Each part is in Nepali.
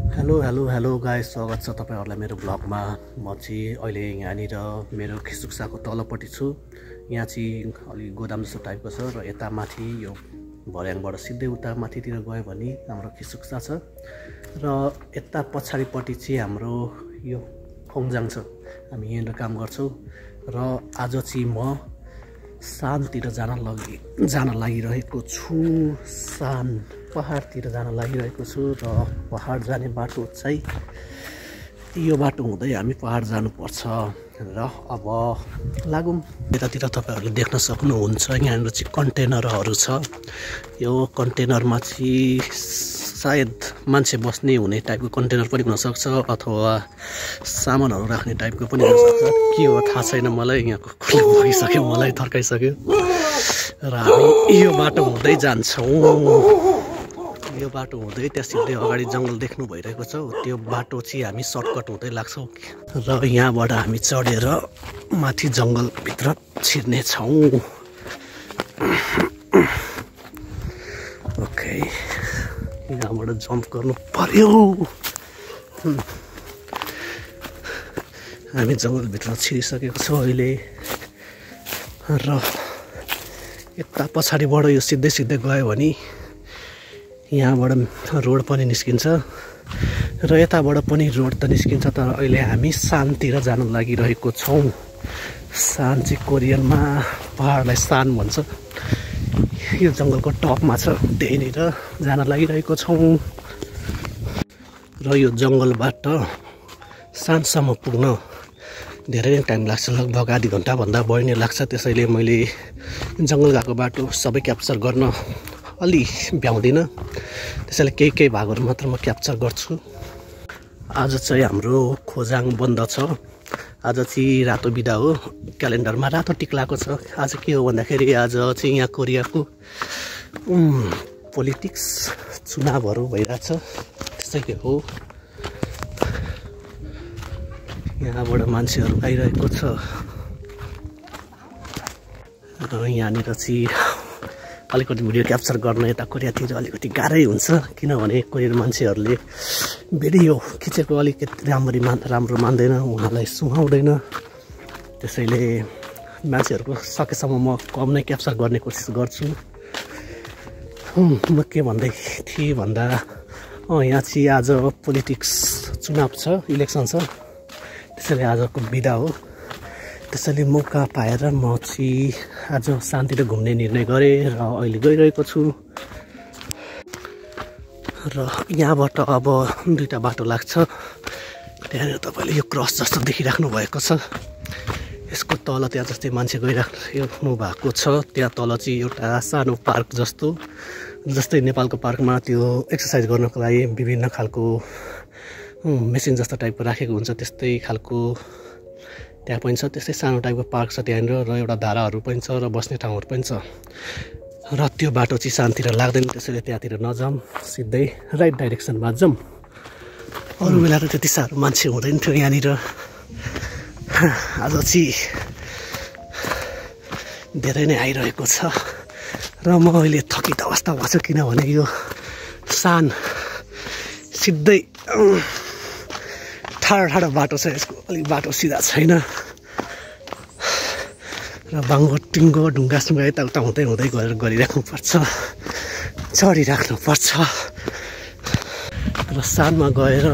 हेलो गाइस, स्वागत छ तपाईहरुलाई मेरो ब्लगमा। म चाहिँ अहिले यहाँनिर मेरो खिसुक्साको तलपट्टि छु। यहाँ चाहिँ अलि गोदाम जस्तो टाइपको छ र यता माथि यो भर्याङबाट सिधै उता माथितिर गयो भने हाम्रो खिसुक्सा छ र यता पछाडिपट्टि चाहिँ हाम्रो यो खोङजाङ छ। हामी यहाँनिर काम गर्छौँ र आज चाहिँ म सानतिर जान लागिरहेको छु। सान पहाडतिर जान लागिरहेको छु र पहाड जाने बाटो चाहिँ यो बाटो हुँदै हामी पहाड जानुपर्छ र अब लागौँ। यतातिर तपाईहरुले देख्न सक्नुहुन्छ यहाँनिर चाहिँ कन्टेनरहरू छ। यो कन्टेनरमा चाहिँ सायद मान्छे बस्ने हुने टाइपको कन्टेनर पनि हुन सक्छ अथवा सामानहरू राख्ने टाइपको पनि हुन सक्छ। के हो थाहा छैन मलाई। यहाँको खुला भइसक्यो, मलाई थर्काइसक्यो र हामी यो बाटो हुँदै जान्छौँ। यो बाटो हुँदै त्यहाँ सिधै अगाडि जङ्गल देख्नु भइरहेको छ, त्यो बाटो चाहिँ हामी सर्टकट हुँदै लाग्छौँ र यहाँबाट हामी चढेर माथि जङ्गलभित्र छिर्नेछौँ। ओके, यहाँबाट जम्प गर्नु पर्यो। हामी जङ्गलभित्र छिरिसकेको छौँ अहिले र यता पछाडिबाट यो सिधै गयो भने यहाँबाट रोड पनि निस्किन्छ र यताबाट पनि रोड त निस्किन्छ। तर अहिले हामी सानतिर जान लागिरहेको छौँ। सान चाहिँ कोरियनमा पहाडलाई सान भन्छ। यो जङ्गलको टपमा छ, त्यहीँनिर जान लागिरहेको छौँ र यो जङ्गलबाट सानसम्म पुग्न धेरै नै टाइम लाग्छ, लगभग आधी घन्टाभन्दा बढी नै लाग्छ। त्यसैले मैले जङ्गल गएको बाटो सबै क्याप्चर गर्न अलि भ्याउँदिनँ, त्यसैले केही भागहरू मात्र म क्याप्चर गर्छु। आज चाहिँ हाम्रो खोजाङ बन्द छ। आज चाहिँ रातो बिदा हो, क्यालेन्डरमा रातो टिक लगाएको छ। आज के हो भन्दाखेरि आज चाहिँ यहाँ कोरियाको पोलिटिक्स चुनावहरू भइरहेछ, त्यसैले हो। यहाँबाट मान्छेहरू आइरहेको छ र यहाँनिर चाहिँ अलिकति भिडियो क्याप्चर गर्न यता कोरियातिर अलिकति गाह्रै हुन्छ, किनभने कोरियन मान्छेहरूले भिडियो खिचेको अलिकति राम्रो मान्दैन, उहाँलाई सुहाउँदैन। त्यसैले मान्छेहरूको सकेसम्म म कम नै क्याप्चर गर्ने कोसिस गर्छु। म के भन्दै थिएँ भन्दा यहाँ चाहिँ आज पोलिटिक्स चुनाव छ, इलेक्सन छ, त्यसैले आजको बिदा हो। त्यसैले मौका पाएर म चाहिँ आज शान्तिर घुम्ने निर्णय गरेँ र अहिले गइरहेको छु। र यहाँबाट अब दुईटा बाटो लाग्छ। त्यहाँनिर तपाईँले यो क्रस जस्तो देखिराख्नु भएको छ, यसको तल त्यहाँ जस्तै मान्छे गइराख्नु भएको छ। त्यहाँ तल चाहिँ एउटा सानो पार्क जस्तो, जस्तै नेपालको पार्कमा त्यो एक्सर्साइज गर्नको लागि विभिन्न खालको मेसिन जस्तो टाइपको राखेको हुन्छ, त्यस्तै खालको त्यहाँ पनि छ। त्यस्तै सानो टाइपको पार्क छ त्यहाँनिर र एउटा धाराहरू पनि छ र बस्ने ठाउँहरू पनि छ र त्यो बाटो चाहिँ शान्तिर लाग्दैन, त्यसैले त्यहाँतिर नजाऊँ, सिधै राइट डाइरेक्सनमा जाऊँ। अरू बेला त त्यति साह्रो मान्छे हुँदैन थियो यहाँनिर। आज चाहिँ धेरै नै आइरहेको छ र म अहिले थकित अवस्था भएको छु, किनभने यो सान सिधै ठाडो बाटो छ, यसको अलिक बाटो सिधा छैन र बाङ्गो टिङ्गो ढुङ्गासुङ्गा यताउता हुँदै गरिराख्नुपर्छ, चढिराख्नुपर्छ। र सानमा गएर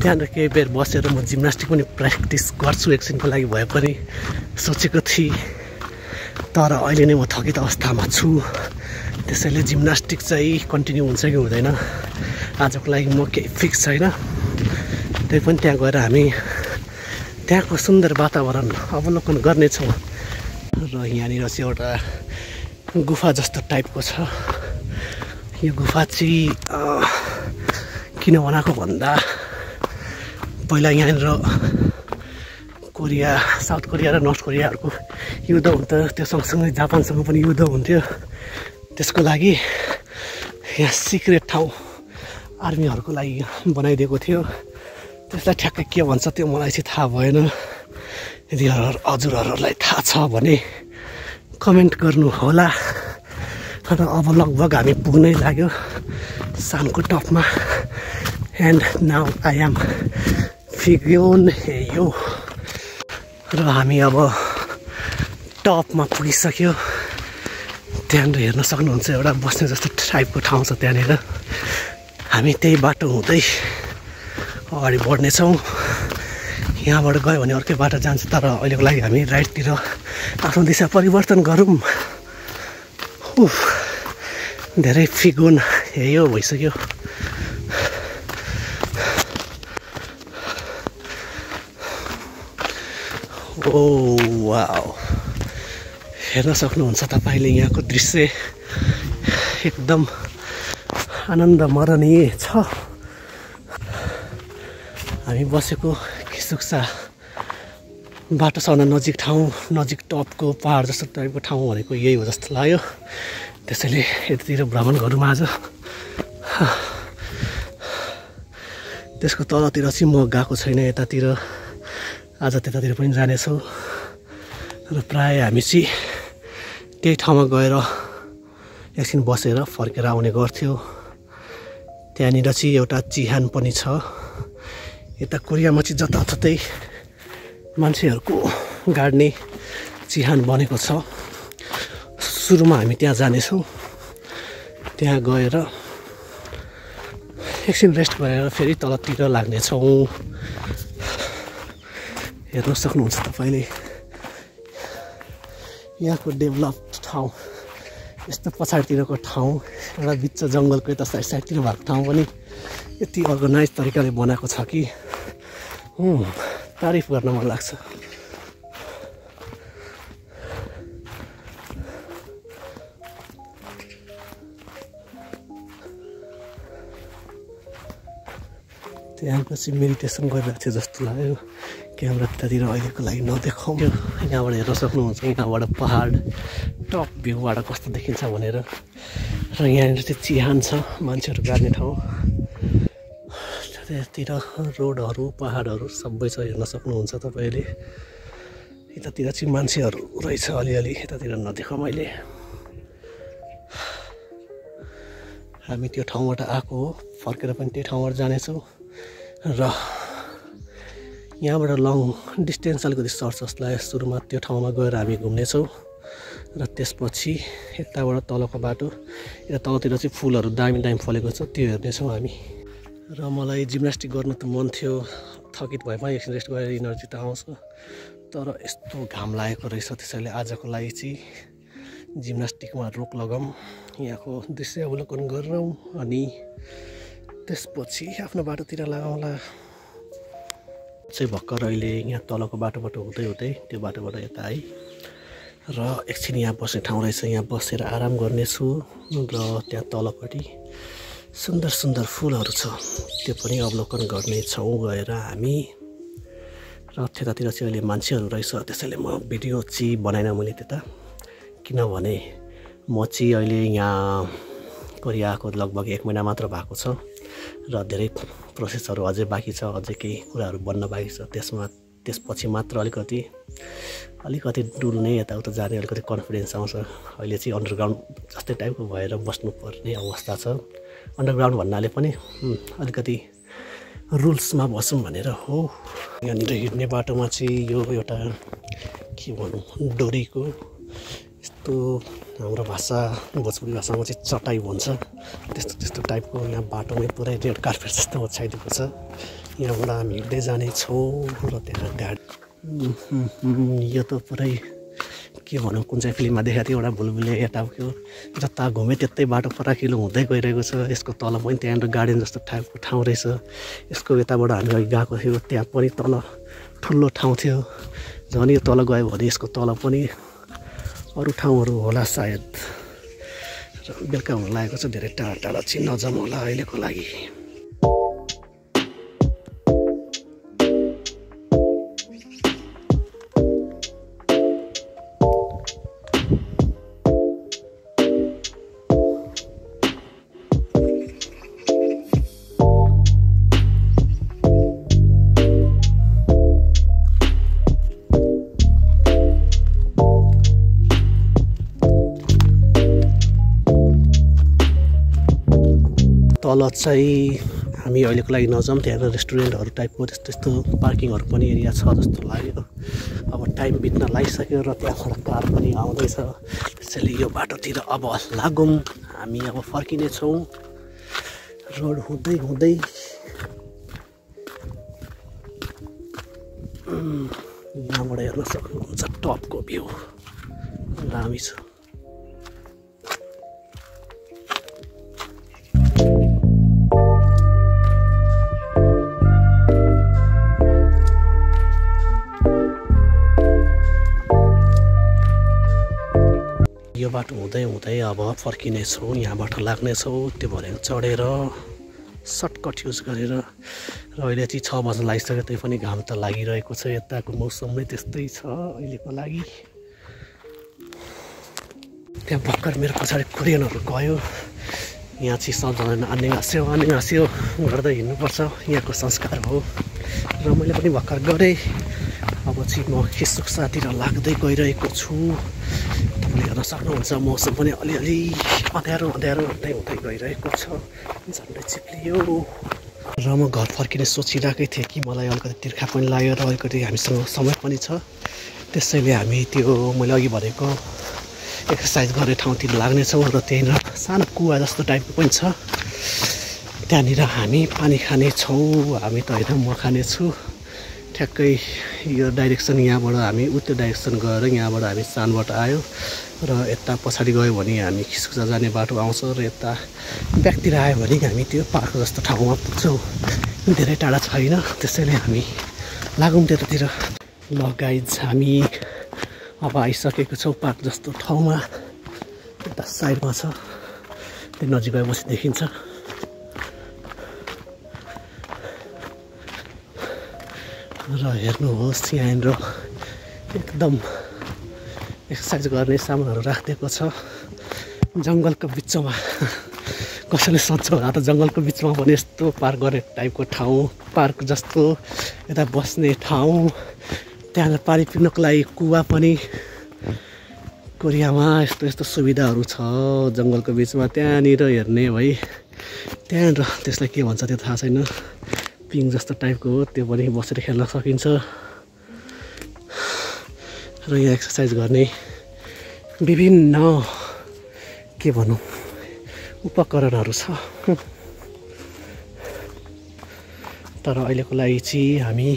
त्यहाँनिर केही बेर बसेर म जिम्नास्टिक पनि प्र्याक्टिस गर्छु एकछिनको लागि भए पनि सोचेको थिएँ, तर अहिले नै म थकित अवस्थामा छु। त्यसैले जिम्नास्टिक चाहिँ कन्टिन्यू हुन्छ कि हुँदैन आजको लागि म केही फिक्स छैन। त्यही पनि त्यहाँ गएर हामी त्यहाँको सुन्दर वातावरण अवलोकन गर्नेछौँ र यहाँनिर चाहिँ एउटा गुफा जस्तो टाइपको छ। यो गुफा चाहिँ किन बनाएको भन्दा पहिला यहाँनिर साउथ कोरिया र नर्थ कोरियाहरूको युद्ध हुन्थ्यो, त्यो सँगसँगै जापानसँग पनि युद्ध हुन्थ्यो। त्यसको लागि यहाँ सिक्रेट ठाउँ आर्मीहरूको लागि बनाइदिएको थियो। त्यसलाई ठ्याक्कै के भन्छ त्यो मलाई चाहिँ थाहा भएन। यदि हजुरहरूलाई थाहा छ भने कमेन्ट गर्नु होला। र अब लगभग हामी पुग्नै लाग्यो सानको टपमा। And now I am Figun यो र हामी अब टपमा पुगिसक्यो। त्यहाँनिर हेर्न सक्नुहुन्छ एउटा बस्ने जस्तो टाइपको ठाउँ छ त्यहाँनिर। हामी त्यही बाटो हुँदै अगाडि बढ्नेछौँ। यहाँबाट गयो भने अर्कै बाटो जान्छ, तर अहिलेको लागि हामी राइटतिर आफ्नो दिशा परिवर्तन गरौँ। धेरै फिगुन यो भइसक्यो। ओ वाउ, हेर्न सक्नुहुन्छ तपाईँले यहाँको दृश्य एकदम आनन्दमरणीय छ। हामी बसेको खिसुक्सा बाटोसँग नजिक ठाउँ, नजिक टपको पहाड जस्तो टाइपको ठाउँ भनेको यही हो जस्तो लाग्यो। त्यसैले यतातिर भ्रमण गरौँ आज। त्यसको तलतिर चाहिँ म गएको छैन यतातिर, आज त्यतातिर पनि जानेछौँ। र प्रायः हामी चाहिँ त्यही ठाउँमा गएर एकछिन बसेर फर्केर आउने गर्थ्यो। त्यहाँनिर चाहिँ एउटा चिहान पनि छ। यता कोरियामा चाहिँ जताततै मान्छेहरूको गाड्ने चिहान बनेको छ। सुरुमा हामी त्यहाँ जानेछौँ। त्यहाँ गएर एकछिन रेस्ट गरेर फेरि तलतिर लाग्नेछौँ। हेर्न सक्नुहुन्छ तपाईँले यहाँको डेभलप्ड ठाउँ। यस्तो पछाडितिरको ठाउँ एउटा बिच जङ्गलको यता साइडतिर भएको ठाउँ पनि यति अर्गनाइज तरिकाले बनाएको छ कि तारिफ गर्न मन लाग्छ। त्यहाँको चाहिँ मेडिटेसन गरिरहेको थियो जस्तो लाग्यो। क्यामेरा त्यतातिर अहिलेको लागि नदेखाउँ। यहाँबाट हेर्न सक्नुहुन्छ यहाँबाट पहाड टप भ्यूबाट कस्तो देखिन्छ भनेर। र यहाँनिर चाहिँ चिहान छ, मान्छेहरू गाड्ने ठाउँ। त्यतातिर रोडहरू पहाडहरू सबै छ, हेर्न सक्नुहुन्छ तपाईँले। यतातिर चाहिँ मान्छेहरू रहेछ अलिअलि, यतातिर नदेखाउँ मैले। हामी त्यो ठाउँबाट आएको हो, फर्केर पनि त्यही ठाउँबाट जानेछौँ। र यहाँबाट लङ डिस्टेन्स अलिकति सर्ट जस्तो लाग्यो। सुरुमा त्यो ठाउँमा गएर हामी घुम्नेछौँ र त्यसपछि यताबाट तलको बाटो, यता तलतिर चाहिँ फुलहरू दामी दामी फलेको छ, त्यो हेर्नेछौँ हामी। र मलाई जिम्नास्टिक गर्नु त मन थियो, थकित भए पनि एकछिन रेस्ट गरेर इनर्जी त आउँछ। तर यस्तो घाम लागेको रहेछ, त्यसैले आजको लागि चाहिँ जिम्नास्टिकमा रोक लगाऊँ, यहाँको दृश्य अवलोकन गरौँ अनि त्यसपछि आफ्नो बाटोतिर लगाउँला। चाहिँ भर्खर अहिले यहाँ तलको बाटोबाट हुँदै हुँदै त्यो बाटोबाट यता आएँ र एकछिन यहाँ बस्ने ठाउँ रहेछ, यहाँ बसेर आराम गर्नेछु। र त्यहाँ तलपट्टि सुन्दर सुन्दर फुलहरू छ, त्यो पनि अवलोकन गर्नेछौँ गएर हामी। र त्यतातिर चाहिँ अहिले मान्छेहरू रहेछ, त्यसैले म भिडियो चाहिँ बनाइन मैले त्यता, किनभने म चाहिँ अहिले यहाँ कोरिया आएको लगभग 1 महिना मात्र भएको छ र धेरै प्रोसेसहरू अझै बाँकी छ, अझै केही कुराहरू बन्न बाँकी छ। त्यसपछि मात्र अलिकति डुल्ने यताउता जाने अलिकति कन्फिडेन्स आउँछ। अहिले चाहिँ अन्डरग्राउन्ड जस्तै टाइपको भएर बस्नुपर्ने अवस्था छ। अन्डरग्राउन्ड भन्नाले पनि अलिकति रुल्समा बसौँ भनेर हो। यहाँनिर हिँड्ने बाटोमा चाहिँ यो एउटा के भनौँ डोरीको यस्तो, हाम्रो भाषा भोजपुरी भाषामा चाहिँ चटाई भन्छ, त्यस्तो टाइपको यहाँ बाटोमै पुरै रेड कार्पेट जस्तो ओछ्याइदिएको छ। यहाँबाट हामी हिँड्दै जानेछौँ र त्यहाँ गाडी यो त पुरै के भनौँ कुन चाहिँ फिल्ममा देखाएको थियो एउटा भुलभुले टाइपको, जता घुमे त्यतै बाटो फराकिलो हुँदै गइरहेको छ। यसको तल पनि त्यहाँनिर गार्डन जस्तो टाइपको ठाउँ रहेछ। यसको यताबाट हामी अघि गएको थियो, त्यहाँ पनि तल ठुलो ठाउँ थियो। झन् यो तल गयो भने यसको तल पनि अरू ठाउँहरू होला सायद। र बेलुका हुन लागेको छ, धेरै टाढा टाढा चाहिँ नजाउँ होला अहिलेको लागि। तल चाहिँ हामी अहिलेको लागि नजाउँ, त्यहाँ रेस्टुरेन्टहरू टाइपको त्यस्तो पार्किङहरू पनि एरिया छ जस्तो लाग्यो। अब टाइम बित्न लागिसक्यो र त्यहाँबाट कार पनि आउँदैछ, त्यसैले यो बाटोतिर अब लागौँ। हामी अब फर्किनेछौँ रोड हुँदै हुँदै। यहाँबाट हेर्न सक्नुहुन्छ टपको भ्यू दामी छ। यो बाटो हुँदै हुँदै अब फर्किनेछौँ, यहाँबाट लाग्नेछौँ त्यो भर्याङ चढेर सर्टकट युज गरेर। र अहिले चाहिँ 6 बज्न लागिसक्यो, त्यही पनि घाम त लागिरहेको छ। यताको मौसम नै त्यस्तै छ अहिलेको लागि। त्यहाँ भर्खर मेरो पछाडि कोरियनहरू गयो। यहाँ चाहिँ सबजना आने घाँस्यो गर्दै हिँड्नुपर्छ, यहाँको संस्कार हो। र मैले पनि भर्खर गरेँ। अब चाहिँ म खिसुक्सातिर लाग्दै गइरहेको छु। तपाईँले हेर्न सक्नुहुन्छ मौसम पनि अलिअलि अँध्यारो हुँदै गइरहेको छ, झन्डै चिप्लियो। र म घर फर्किने सोचिरहेकै थिएँ कि मलाई अलिकति तिर्खा पनि लाग्यो र अलिकति हामीसँग समय पनि छ। त्यसैले हामी त्यो मैले अघि भनेको एक्सर्साइज गर्ने ठाउँतिर लाग्नेछौँ। र त्यहीँनिर सानो कुवा जस्तो टाइपको पनि छ, त्यहाँनिर हामी पानी खानेछौँ। हामी त होइन, म खानेछु। ठ्याक्कै यो डाइरेक्सन यहाँबाट हामी उत्तर डाइरेक्सन गएर यहाँबाट हामी सानबाट आयो र यता पछाडि गयो भने हामी खिसुक्सा जाने बाटो आउँछ र यता ब्याकतिर आयो भने हामी त्यो पार्क जस्तो ठाउँमा पुग्छौँ। धेरै टाढा छैन, त्यसैले हामी लागौँ त्यतातिर। ल गाइज, हामी अब आइसकेको छौँ पार्क जस्तो ठाउँमा। यता साइडमा छ, त्यो नजिक गएपछि देखिन्छ। र हेर्नुहोस् यहाँनिर एकदम एक्सर्साइज गर्ने सामानहरू राखिदिएको छ जङ्गलको बिचमा। कसैले सोध्छ होला त जङ्गलको बिचमा पनि यस्तो पार्क गर्ने टाइपको ठाउँ, पार्क जस्तो यता बस्ने ठाउँ, त्यहाँ पानी पिउनको लागि कुवा पनि। कोरियामा यस्तो सुविधाहरू छ जङ्गलको बिचमा। त्यहाँनिर हेर्ने भाइ, त्यहाँनिर त्यसलाई के भन्छ त्यो थाहा छैन, पिङ जस्तो टाइपको हो, त्यो पनि बसेर खेल्न सकिन्छ। र यहाँ एक्सर्साइज गर्ने विभिन्न के भनौँ उपकरणहरू छ। तर अहिलेको लागि चाहिँ हामी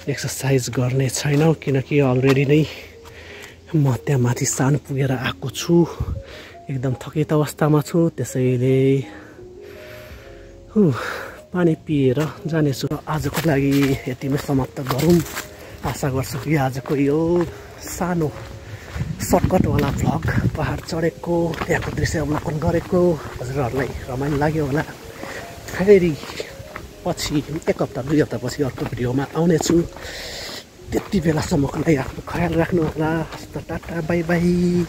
एक्सर्साइज गर्ने छैनौँ, किनकि अलरेडी नै म त्यहाँ माथि सानो पुगेर आएको छु, एकदम थकित अवस्थामा छु। त्यसैले पानी पिएर जानेछु। आजको लागि यतिमै समाप्त गरौँ। आशा गर्छु कि आजको यो सानो सर्टकटवाला भ्लग, पहाड चढेको, त्यहाँको दृश्य अवलोकन गरेको हजुरहरूलाई रमाइलो लाग्यो होला। फेरि पछि 1 हप्ता 2 हप्तापछि अर्को भिडियोमा आउनेछु। त्यति बेलासम्मको लागि आफ्नो ख्याल राख्नु होला। Tata bye by.